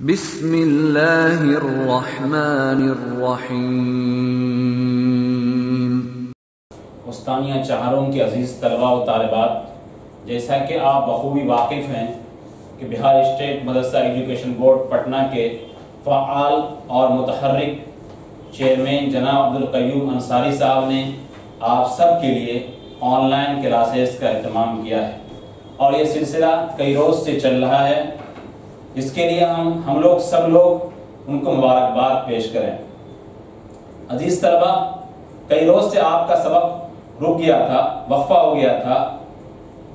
بسم اللہ الرحمن الرحیم۔ مستانیہ چہارم کے عزیز طلباء و طالبات، جیسا کہ آپ بخوبی واقف ہیں کہ بہار اسٹیٹ مدرسہ ایجوکیشن بورڈ پٹنہ کے فعال اور متحرک چیئرمین جناب عبدالقیوم انصاری صاحب نے آپ سب کے لیے آن لائن کلاسز کا اہتمام کیا ہے، اور یہ سلسلہ کئی روز سے چل رہا ہے، جس کے لیے ہم لوگ سب لوگ ان کو مبارکباد پیش کریں۔ عزیز طلبہ، کئی روز سے آپ کا سبق رک گیا تھا، وقفہ ہو گیا تھا،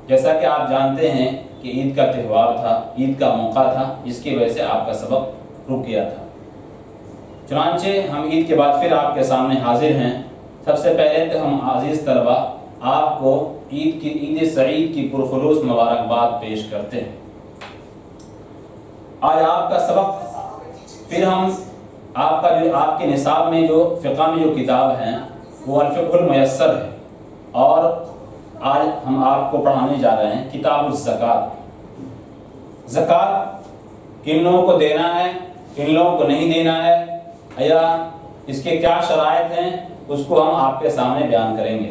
جیسا کہ آپ جانتے ہیں کہ عید کا تہوار تھا، عید کا موقع تھا، جس کی وجہ سے آپ کا سبق رک گیا تھا۔ چنانچہ ہم عید کے بعد پھر آپ کے سامنے حاضر ہیں۔ سب سے پہلے تو ہم عزیز طلبہ آپ کو عید سعید کی پرخلوص مبارکباد پیش کرتے ہیں۔ آج آپ کا سبق پھر ہم آپ کے نصاب میں جو فقہ میں جو کتاب ہیں وہ الفقہ المیسر ہے، اور آج ہم آپ کو پڑھانے جا رہے ہیں کتاب الزکوٰۃ۔ زکوٰۃ کن لوگوں کو دینا ہے، کن لوگوں کو نہیں دینا ہے، یا اس کے کیا شرائط ہیں، اس کو ہم آپ کے سامنے بیان کریں گے۔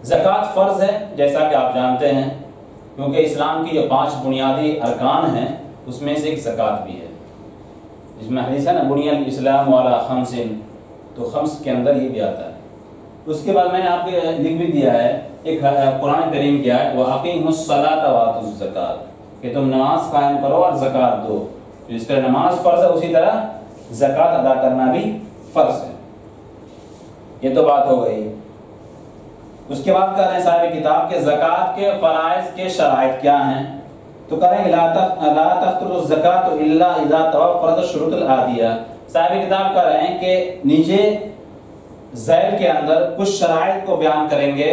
زکوٰۃ فرض ہے، جیسا کہ آپ جانتے ہیں، کیونکہ اسلام کی جو 5 بنیادی ارکان ہیں اس میں سے ایک زکوٰۃ بھی ہے، جس میں حدیث ہے نا بنی الاسلام علی خمس، تو خمس کے اندر یہ بھی آتا ہے۔ اس کے بعد میں نے آپ کو لکھ بھی دیا ہے ایک قرآن کریم کی آیت وَأَقِیمُوا الصَّلَاةَ وَآتُوا الزَّکَاۃَ، کہ تم نماز قائم کرو اور زکوٰۃ دو۔ جس طرح نماز فرض ہے اسی طرح زکوٰۃ ادا کرنا بھی فرض ہے۔ یہ تو بات ہو گئی۔ اس کے بعد کہہ رہے ہیں صاحب کتاب کے زکوٰۃ کے فرائض کے شرائط کیا ہیں، تو کہہ رہے ہیں لا تفطر الزکاۃ الا اذا توفرت الشروط الآتیہ۔ صاحب کتاب کہہ رہے ہیں کہ نیچے ذیل کے اندر کچھ شرائط کو بیان کریں گے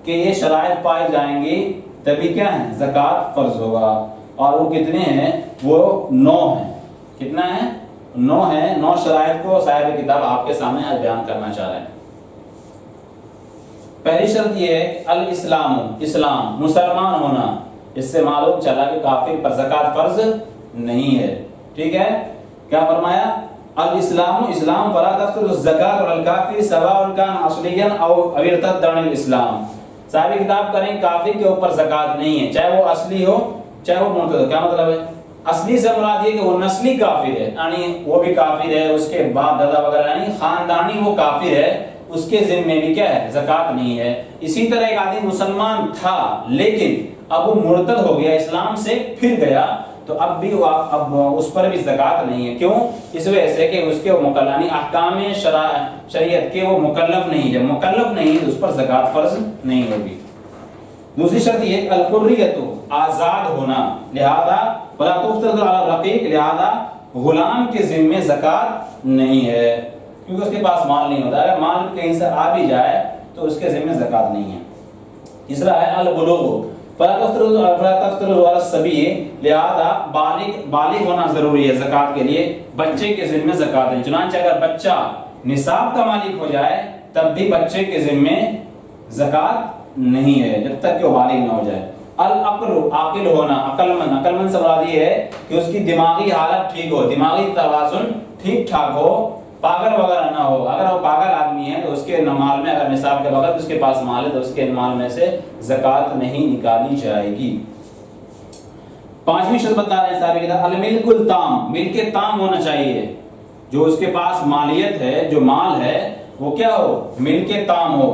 کہ یہ شرائط پائی جائیں گی تبھی کیا ہے زکوٰۃ فرض ہوگا، اور وہ کتنے ہیں؟ وہ 9 ہیں۔ کتنا ہے؟ 9 ہیں۔ 9 شرائط کو صاحب کتاب آپ کے سامنے آج بیان کرنا چاہ رہے ہیں۔ پہلی شرط یہ ہے الاسلام، اسلام، مسلمان ہونا۔ اس سے معلوم چلا کہ کافر پر زکوٰۃ فرض نہیں ہے، ٹھیک ہے؟ کیا فرمایا؟ الاسلام، اسلام، فلا تفطر الزکاۃ والکافر سواء کان اصلیا او ارتد عن الاسلام۔ صاحب کتاب کریں کافر کے اوپر زکوٰۃ نہیں ہے، چاہے وہ اصلی ہو چاہے وہ مرتد ہو۔ کیا مطلب ہے؟ اصلی سے مراد یہ کہ وہ نسلی کافر ہے، یعنی وہ بھی کافر ہے، اس کے باپ دادا وغیرہ یعنی خاندانی وہ کافر ہے، اس کے ذمے میں بھی کیا ہے زکوٰۃ نہیں ہے۔ اسی طرح ایک آدمی مسلمان تھا لیکن اب وہ مرتد ہو گیا، اسلام سے پھر گیا، تو اب اس پر بھی زکوٰۃ نہیں ہے۔ کیوں؟ اس وجہ سے کہ اس کے مکلفی احکام شریعت کے وہ مکلف نہیں، جب مکلف نہیں تو اس پر زکوٰۃ فرض نہیں ہوگی۔ دوسری شرط یہ الحریۃ، آزاد ہونا، لہذا فلا تفطر علی الرقیق، لہذا غلام کے ذمے زکوٰۃ نہیں ہے، کیونکہ اس کے پاس مال نہیں ہوتا۔ اگر مال کہیں سے آ بھی جائے تو اس کے ذمہ زکوٰۃ نہیں ہے۔ تیسرا ہے البلوغ، فلا تفطر علی الصبی، لہذا بالغ ہونا ضروری ہے زکوٰۃ کے لیے، بچے کے ذمہ زکوٰۃ نہیں۔ چنانچہ اگر بچہ نصاب کا مالک ہو جائے تب بھی بچے کے ذمہ زکوٰۃ نہیں ہے جب تک کہ وہ بالغ نہ ہو جائے۔ العقل، عاقل ہونا، عقل مند سے مراد یہ ہے کہ اس کی دماغی حالت ٹھیک ہو، دماغی توازن ٹھیک ٹھاک ہو، پاگل وغیرہ نہ ہو۔ اگر وہ پاگل آدمی ہے تو اس کے مال میں اگر نصاب کے وقت اس کے پاس مال ہے تو اس کے مال میں سے زکوٰۃ نہیں نکالی جائے گی۔ 5ویں شرط بتا رہے ہیں صاحب کتاب الملک التام، ملک تام ہونا چاہیے، جو اس کے پاس مالیت ہے، جو مال ہے وہ کیا ہو؟ ملک تام ہو۔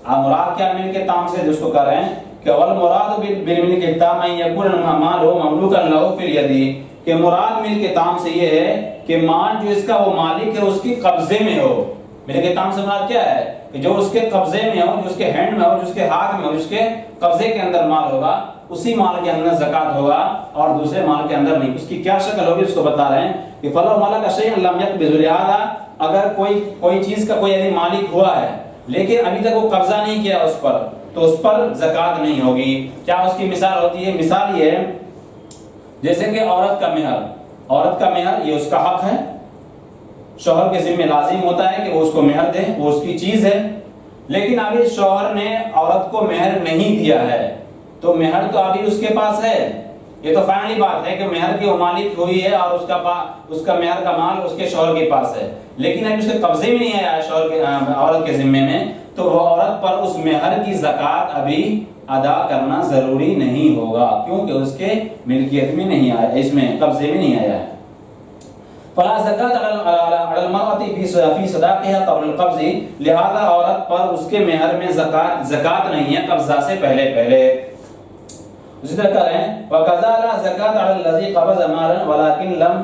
اب مراد کیا ملک تام سے؟ جس کو کہہ رہے ہیں کہ والمراد بالملک التام ان یکون المال مملوکا له فی الید، کہ مراد ملک تام سے یہ ہے کہ مال جو اس کا وہ مالک ہے اس کے قبضے میں ہو۔ ملک تام سے مراد کیا ہے؟ کہ جو اس کے قبضے میں ہو، جو اس کے ہینڈ میں ہو، جو اس کے ہاتھ میں ہو، جو اس کے قبضے کے اندر مال ہوگا، اسی مال کے اندر زکوٰۃ ہوگا اور دوسرے مال کے اندر نہیں۔ اس کی کیا شکل ہوگی اس کو بتا رہے ہیں کہ فلو ملک شیئا لم یقبض، لہذا اگر کوئی چیز کا کوئی یعنی مالک ہوا ہے لیکن ابھی تک وہ قبضہ نہیں کیا اس پر، تو اس پر زکوٰۃ نہیں ہوگی۔ کیا اس کی مثال ہوتی ہے؟ مثال یہ ہے جیسے کہ عورت کا مہر، عورت کا مہر یہ اس کا حق ہے، شوہر کے ذمہ لازم ہوتا ہے کہ وہ اس کو مہر دے، وہ اس کی چیز ہے، لیکن ابھی شوہر نے عورت کو مہر نہیں دیا ہے، تو مہر تو ابھی اس کے پاس ہے، یہ تو فائنلی بات ہے کہ مہر کی وہ مالک ہوئی ہے اور اس کا مہر کا مال اس کے شوہر کے پاس ہے، لیکن ابھی اس کے قبضے میں نہیں آیا شوہر کے عورت کے ذمے میں، تو وہ عورت پر اس مہر کی زکوٰۃ ابھی ادا کرنا ضروری نہیں ہوگا، کیونکہ اس کے ملکیت میں نہیں آیا، اس میں قبضے میں نہیں آیا ہے۔ فلا زکوٰۃ علی المرأۃ فی صداقها قبل القبض، لہذا عورت پر اس کے مہر میں زکوٰۃ نہیں ہے قبضہ سے پہلے۔ اسی طرح کہہ رہے ہیں وَقَضَى لَا زَكَاةَ عَلَى الَّذِي قَبَضَ مَالًا وَلَكِنْ لَمْ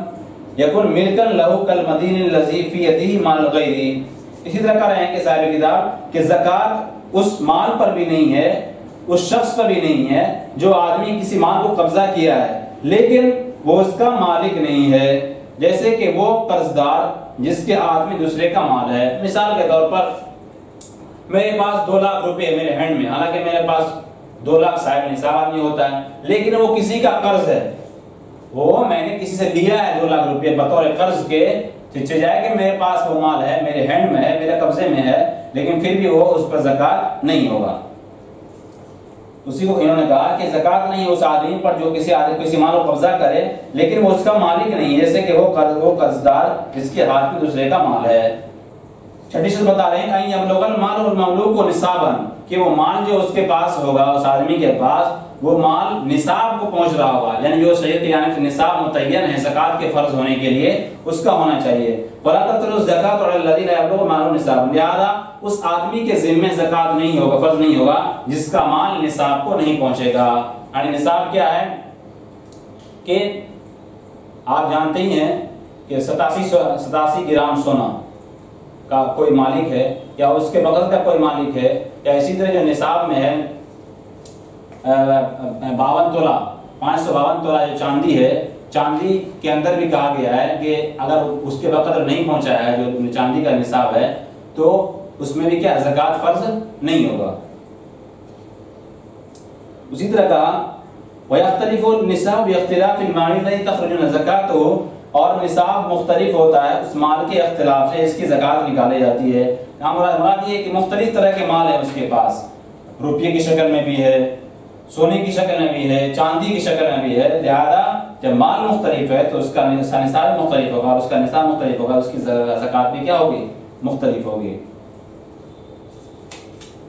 يَكُنْ مِلْكًا لَهُ كَالْمَدِينِ الَّذِي فِي يَدِهِ مَالُ الْغَيْرِ۔ اسی طرح کہہ رہے ہیں کہ صاحب کتاب کہ زکوٰۃ اس مال پر بھی نہیں ہے، اس شخص پر بھی نہیں ہے جو آدمی کسی مال کو قبضہ کیا ہے لیکن وہ اس کا مالک نہیں ہے، جیسے کہ وہ قرض دار جس کے آدمی دوسرے کا مال ہے۔ مثال کے طور پر میرے پاس 2 لاکھ روپے میرے ہینڈ میں، حالانکہ میرے پاس 2 لاکھ صاحب نصاب آدمی ہوتا ہے، لیکن وہ کسی کا قرض ہے، وہ میں نے کسی سے لیا ہے 2 لاکھ روپے بطور قرض کے، چچے جائے کہ میرے پاس وہ مال ہے، میرے ہینڈ میں ہے، میرے قبضے میں ہے، لیکن پھر بھی وہ اس پر زکوٰۃ نہیں ہوگا۔ اسی کو انہوں نے کہا کہ زکوٰۃ نہیں اس آدمی پر جو کسی مال کو قبضہ کرے لیکن وہ اس کا مالک نہیں، جیسے کہ وہ قرض دار جس کے ہاتھ میں دوسرے کا مال ہے۔ چھٹی شرط بتا رہے ہیں کہ یبلغ المال المملوک نصابا، کہ وہ مال جو اس کے پاس ہوگا، اس آدمی کے پاس وہ مال نصاب کو پہنچ رہا ہوگا، یعنی جو شریعت یعنی نصاب متعین ہے زکوٰۃ کے فرض ہونے کے لیے اس کا ہونا چاہیے۔ وَلَا تَطْلُ الزَّكَاةُ عَلَى الَّذِي لَا يَبْلُغُ مَالُهُ نِصَابًا، لہذا اس آدمی کے ذمے زکوٰۃ نہیں ہوگا، فرض نہیں ہوگا جس کا مال نصاب کو نہیں پہنچے گا۔ یعنی نصاب کیا ہے کہ آپ جانتے ہی ہیں کہ 87 گرام سونا کا کوئی مالک ہے یا اس کے بغل کا کوئی مالک ہے، یا اسی طرح جو نصاب میں ہے 52 تولہ 552 تولہ جو چاندی ہے، چاندی کے اندر بھی کہا گیا ہے کہ اگر اس کے بقدر نہیں پہنچا ہے جو چاندی کا نصاب ہے تو اس میں بھی کیا زکوٰۃ فرض نہیں ہوگا۔ اسی طرح کہا وَيَخْتَلِفُ النِّصَابُ بِاخْتِلَافِ الْمَالِ الَّذِي تَخْرُجُ زَكَاتُهُ، اور نصاب مختلف ہوتا ہے اس مال کے اختلاف سے اس کی زکوٰۃ نکالی جاتی ہے۔ مراد یہ کہ مختلف طرح کے مال ہے اس کے پاس، روپیے کی شکل میں بھی ہے، سونے کی شکل میں بھی ہے، چاندی کی شکل میں بھی ہے، لہذا جب مال مختلف ہے تو اس کا نصاب مختلف ہوگا، اور اس کا نصاب مختلف ہوگا، اس کی زکوٰۃ بھی کیا ہوگی مختلف ہوگی۔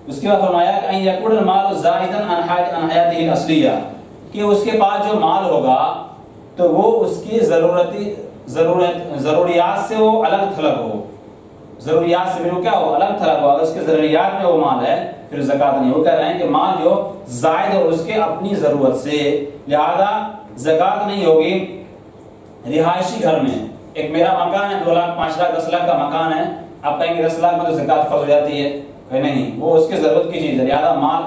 اس کے بعد فرمایا کہ ان یکون المال زائدا عن حیاتہ الاصلیہ، کہ اس کے پاس جو مال ہوگا تو وہ اس کی ضروریات سے وہ الگ تھلگ ہو، ضروریات سے وہ کیا ہو الگ تھلگ ہو، اگر اس کے ضروریات میں وہ مال ہے پھر زکوٰۃ نہیں۔ وہ کہہ رہے ہیں کہ مال جو زائد ہو اس کے اپنی ضرورت سے، لہذا زکوٰۃ نہیں ہوگی۔ رہائشی گھر میں ایک میرا مکان ہے 2 لاکھ 5 لاکھ 10 لاکھ کا مکان ہے، آپ کہیں گے 10 لاکھ میں تو زکوٰۃ فرض ہو جاتی ہے، کہ نہیں، وہ اس کے ضرورت کی چیز ہے، لہذا مال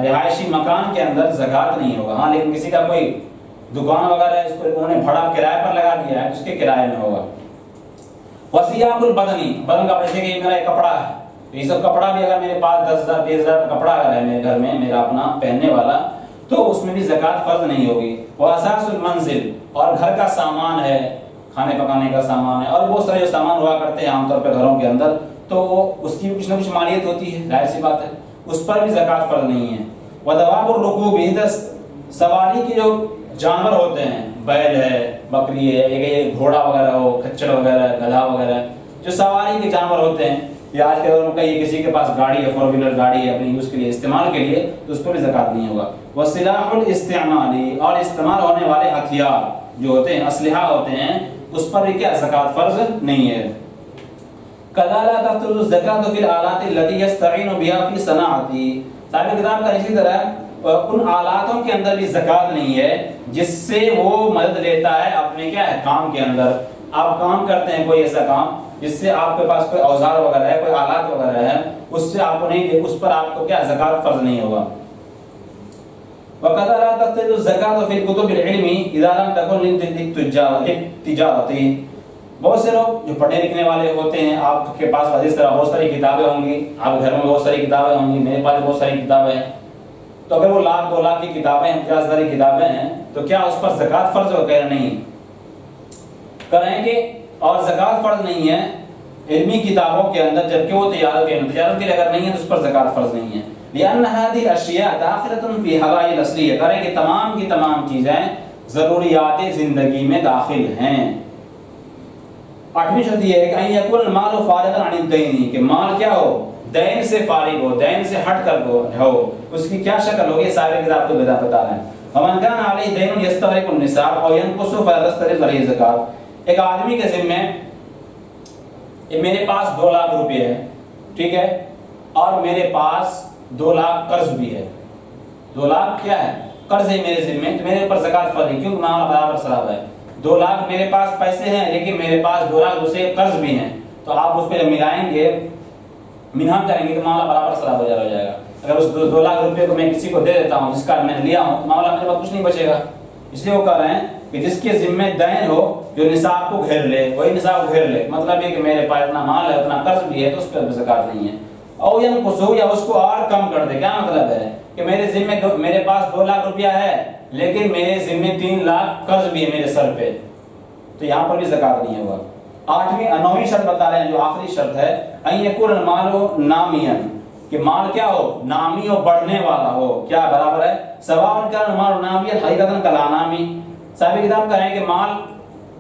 رہائشی مکان کے اندر زکوٰۃ نہیں ہوگا۔ ہاں لیکن کسی کا کوئی دکان وغیرہ ہے، اس کو انہوں نے بھڑا کرائے پر لگا دیا ہے، اس کے کرائے میں ہوگا۔ وثیاب البدنی، بدن کا پیسے کہ میرا ایک کپڑا ہے، یہ سب کپڑا بھی اگر میرے پاس 10,000 20,000 کا کپڑا اگر ہے میرے گھر میں میرا اپنا پہننے والا تو اس میں بھی زکوٰۃ فرض نہیں ہوگی۔ واساس المنزل، اور گھر کا سامان ہے، کھانے پکانے کا سامان ہے، اور بہت سارے جو سامان ہوا کرتے ہیں عام طور پہ گھروں کے اندر، تو اس کی کچھ نہ کچھ مالیت ہوتی ہے، ظاہر سی بات ہے، اس پر بھی زکوٰۃ فرض نہیں ہے۔ ودواب الرکوب، سواری کے جو جانور ہوتے ہیں، بیل ہے، بکری ہے، یہ گھوڑا وغیرہ ہو، کچڑ وغیرہ، گدھا وغیرہ، جو سواری کے جانور ہوتے ہیں، یا آج کے دور میں کہیں کسی کے پاس گاڑی ہے، 4 ویلر گاڑی ہے اپنے یوز کے لیے، استعمال کے لیے، تو اس پر بھی زکوٰۃ نہیں ہوگا۔ وسلاح الاستعمالی، اور استعمال ہونے والے ہتھیار جو ہوتے ہیں، اسلحہ ہوتے ہیں، اس پر بھی کیا زکوٰۃ فرض نہیں ہے۔ کذا لا تخرج الزکوٰۃ فی الآلات التي يستعین بها فی صناعتی، صاحب کتاب کا اسی طرح ان آلاتوں کے اندر بھی زکوٰۃ نہیں ہے جس سے وہ مدد لیتا ہے اپنے کیا ہے کام کے اندر۔ آپ کام کرتے ہیں کوئی ایسا کام جس سے آپ کے پاس کوئی اوزار وغیرہ ہے، کوئی آلات وغیرہ ہے، اس سے آپ کو نہیں، اس پر آپ کو کیا زکوٰۃ فرض نہیں ہوگا۔ وَقَدْ لَا تَخْتَلِفُ الزَّكَاةُ فِي الْكُتُبِ الْعِلْمِ إِذَا لَمْ تَكُنْ لِلتِّجَارَةِ، بہت سے لوگ جو پڑھنے لکھنے والے ہوتے ہیں، آپ کے پاس اس طرح بہت ساری کتابیں ہوں گی، آپ گھر میں بہت ساری کتابیں ہوں گی، میرے پاس بہت ساری کتابیں ہیں، تو اگر وہ 1,00,000 2 لاکھ کی کتابیں 50,000 کی کتابیں ہیں تو کیا اس پر زکوٰۃ فرض ہو؟ کہہ نہیں کریں گے، اور زکوٰۃ فرض نہیں ہے علمی کتابوں کے اندر، جبکہ وہ تجارت کے لیے اگر نہیں ہے تو اس پر زکوٰۃ فرض نہیں ہے۔ لأن هذه الأشياء داخلة في حوائج الأصلیہ، کریں کہ تمام کی تمام چیزیں ضروریات زندگی میں داخل ہیں۔ 8ویں شرط یہ ہے کہ ان یکون المال فارغا عن الدین، کہ مال کیا ہو، دین سے فارغ ہو، دین سے ہٹ کر ہو۔ اس کی کیا شکل ہوگی، صاحب کتاب کو بتا رہے ہیں۔ ومن كان عليه دين يستغرق النصاب او ينقص فلا تستغرق عليه زکات، ایک آدمی کے ذمہ میرے پاس 2 لاکھ روپے ہے، ٹھیک ہے، اور میرے پاس 2 لاکھ قرض بھی ہے، 2 لاکھ کیا ہے، قرض ہے میرے ذمہ، تو میرے اوپر زکات فرض ہے کیونکہ معاملہ برابر سراب ہے۔ 2 لاکھ میرے پاس پیسے ہیں لیکن میرے پاس 2 لاکھ دوسرے قرض بھی ہیں، تو آپ اس پہ جب ملائیں گے، منہم کریں گے تو معاملہ برابر سراب ہو جائے گا۔ اگر اس 2 لاکھ روپے کو میں کسی کو دے دیتا ہوں جس کا میں نے لیا ہوں، معاملہ میرے پاس کچھ نہیں بچے گا۔ اس لیے وہ کہہ رہے ہیں کہ جس کے ذمہ دین ہو، جو نصاب کو گھیر لے، وہی نصاب کو گھیر لے، مطلب یہ کہ میرے پاس اتنا مال ہے، اتنا قرض بھی ہے، تو اس پر زکات نہیں ہے۔ او ینقصو، یا اس کو اور کم کر دے، کیا مطلب ہے کہ میرے ذمہ میرے پاس 2 لاکھ روپیہ ہے لیکن میرے ذمہ 3 لاکھ قرض بھی ہے میرے سر پہ، تو یہاں پر بھی زکات نہیں ہوگا۔ 9ویں شرط بتا رہے ہیں جو آخری شرط ہے، ان یکون المال نامیا، کہ مال کیا ہو، نامی ہو، بڑھنے والا ہو، کیا برابر ہے، سواء کان المال نامیا حقیقتاً کلا نامی، صاحب کتاب کہہ رہے ہیں کہ مال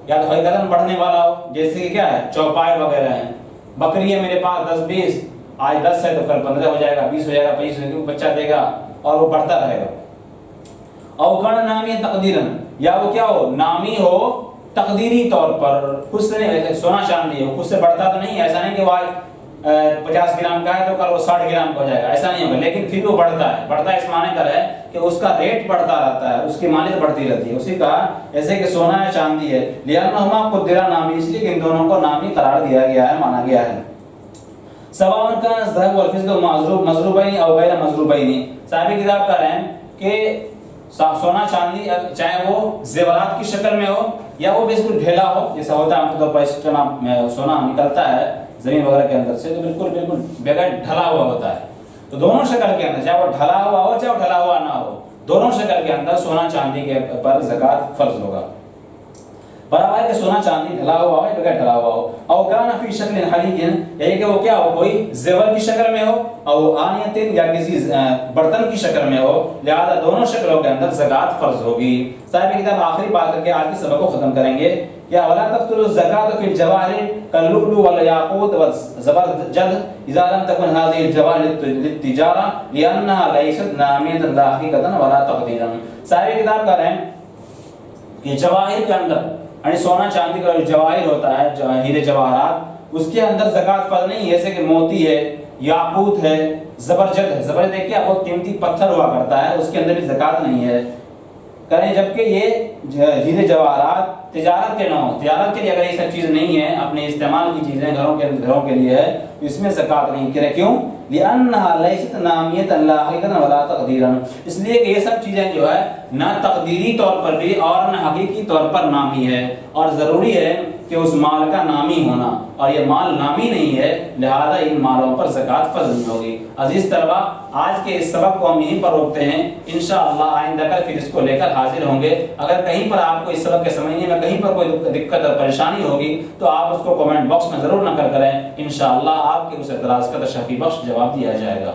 یا تو حقیقتاً بڑھنے والا ہو، جیسے کہ کیا ہے، چوپائے وغیرہ ہیں، بکری ہے میرے پاس 10-20، آج 10 ہے تو کل 15 ہو جائے گا، 20 ہو جائے گا، 25 ہو جائے گا، بچہ دے گا اور وہ بڑھتا رہے گا۔ او کان نامی تقدیرا، یا وہ کیا ہو، نامی ہو تقدیری طور پر، خود سے نہیں، سونا چاندی ہو، خود سے بڑھتا تو نہیں، ایسا نہیں کہ وہ 50 گرام کا ہے تو کل وہ 60 گرام کا ہو جائے گا، ایسا نہیں ہوگا، لیکن پھر وہ بڑھتا ہے۔ بڑھتا ہے اس معنی پر ہے کہ اس کا ریٹ بڑھتا رہتا ہے، اس کی مالیت بڑھتی رہتی ہے، اسی کا ایسے کہ سونا یا چاندی ہے، لأنہما قدرا نامی، اس لیے کہ ان دونوں کو نامی قرار دیا گیا ہے، مانا گیا ہے۔ سواء كان الذهب والفضة مضروبين او غیر مضروبين، صاحب کتاب کہہ رہے ہیں کہ سونا چاندی چاہے وہ زیورات کی شکل میں ہو یا وہ بالکل ڈھیلا ہو، جیسا ہوتا ہے عام طور پر اس ٹائم سونا نکلتا ہے زمین وغیرہ کے اندر سے، تو بالکل بغیر ڈھلا ہوا ہوتا ہے، تو دونوں شکل کے اندر، چاہے وہ ڈھلا ہوا ہو چاہے وہ ڈھلا ہوا نہ ہو، دونوں شکل کے اندر سونا چاندی کے پر زکات فرض ہوگا۔ برابر ہے کہ سونا چاندی ڈھلا ہوا ہو یا بغیر ڈھلا ہوا ہو۔ او کان فی شکل حلیق، یعنی کہ وہ کیا ہو، کوئی زیور کی شکل میں ہو، او آنیت یا کسی برتن کی شکل میں ہو، لہذا دونوں شکلوں کے اند زکات فرض ہوگی۔ صاحب کتاب آخری بات کر کے آج کے سبق کو ختم کریں گے کہ ولا تبطل الزکات فی الجواہر کاللؤلؤ والیاقوت والزبرجد اذا لم تكن هذه الجواهر للتجارة لانها ليست نامیة لا حقیقتا ولا تقدیرا۔ صاحب کتاب کہہ رہے ہیں کہ جواہر کے اندر، یعنی سونا چاندی کا جو جواہر ہوتا ہے، ہیرے جواہرات، اس کے اندر زکات فرض نہیں، جیسے کہ موتی ہے، یاقوت ہے، زبرجد ہے، زبرجد ایک کیا بہت قیمتی پتھر ہوا کرتا ہے، اس کے اندر بھی زکات نہیں ہے کریں، جبکہ یہ ہیرے جواہرات تجارت کے نہ ہو، تجارت کے لیے اگر یہ سب چیز نہیں ہے، اپنے استعمال کی چیزیں گھروں کے لیے ہے، اس میں زکات نہیں کرے، کیوں؟ لأنها ليست نامیۃ لا حقیقتا ولا تقدیرا، اس لیے کہ یہ سب چیزیں جو ہے نہ تقدیری طور پر بھی اور نہ حقیقی طور پر نامی ہے، اور ضروری ہے کہ اس مال کا نامی ہونا، اور یہ مال نامی نہیں ہے، لہذا ان مالوں پر زکات فرض نہیں ہوگی۔ عزیز طلبہ، آج کے اس سبق کو ہم یہیں پر روکتے ہیں، انشاءاللہ آئندہ کل پھر اس کو لے کر حاضر ہوں گے۔ اگر کہیں پر آپ کو اس سبق کے سمجھنے میں کہیں پر کوئی دقت اور پریشانی ہوگی تو آپ اس کو کمنٹ باکس میں ضرور نقل کریں، انشاءاللہ آپ کے اس اعتراض کا تشفی بخش جواب دیا جائے گا۔